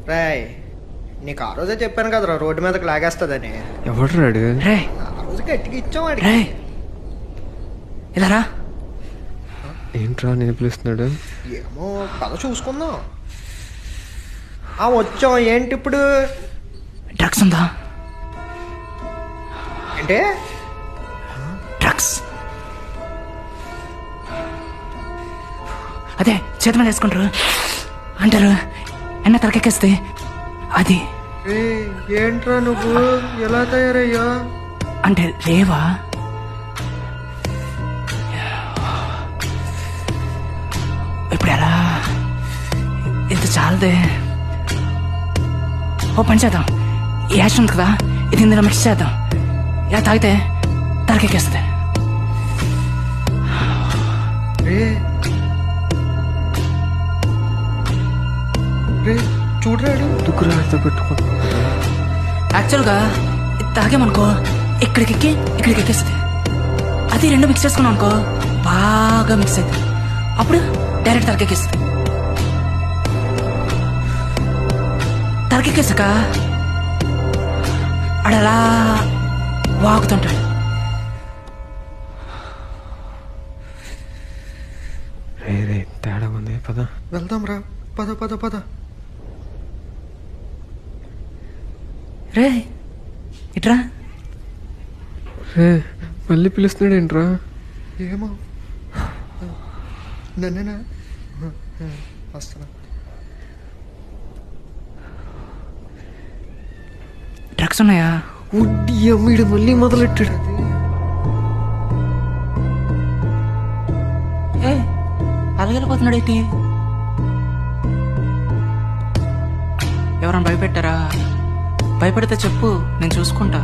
రాయ్ నీకు ఆ రోజే చెప్పాను కదరా రోడ్డు మీదకి లాగేస్తుందని. ఎవడు రాడు? రే ఆ రోజు గట్టిగా ఇచ్చాం వాడికి. రే ఇలా రా. ఏంట్రా నేను పిలుస్తున్నాడు? ఏమో పద చూసుకుందాం. వచ్చాం. ఏంటి ఇప్పుడు? డ్రగ్స్ ఉందా? అంటే డ్రగ్స్ అదే చేతి మీద వేసుకుంటారు అంటారు, ఎన్న తలకెక్కేస్తే అది. ఏంట్రా నువ్వు ఎలా తయారయ్యా? అంటే లేవా? ఇప్పుడు ఎలా? ఇంత చాలదే. ఓ పని చేద్దాం, ఈ యాష్ ఉంది కదా, ఇది ఇందులో మిక్స్ చేద్దాం. ఇలా తాగితే తలకెక్కేస్తుంది. చూడరాడు దుక్కురాడితో పెట్టుకో. యాక్చువల్గా ఇది తాగామనుకో ఇక్కడికి ఎక్కేస్తుంది. అది రెండు మిక్స్ చేసుకున్నాం అనుకో బాగా మిక్స్ అవుతుంది. అప్పుడు డైరెక్ట్ తలకెక్కేస్తుంది. తలకెక్కేసాక అడలా వాగుతుంటాడు. రే తేడా ఉంది, పద వెళ్దాం రా. పద పద పద. రే ఇట్రా. రే మళ్ళీ పిలుస్తున్నాడు ఏంట్రా? ఏమో నన్నేనా? వస్తున్నా. డ్రగ్స్ ఉన్నాయా? ఉడ్డి అమ్మీడు మళ్ళీ మొదలెట్టాడు. ఏ అలాగెళ్ళిపోతున్నాడు ఏంటి? ఎవరైనా భయపెట్టారా? భయపడితే చెప్పు, నేను చూసుకుంటా.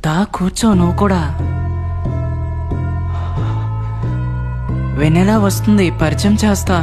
దా కూర్చో, నువ్వు కూడా. వెన్నెలా వస్తుంది, పరిచయం చేస్తా.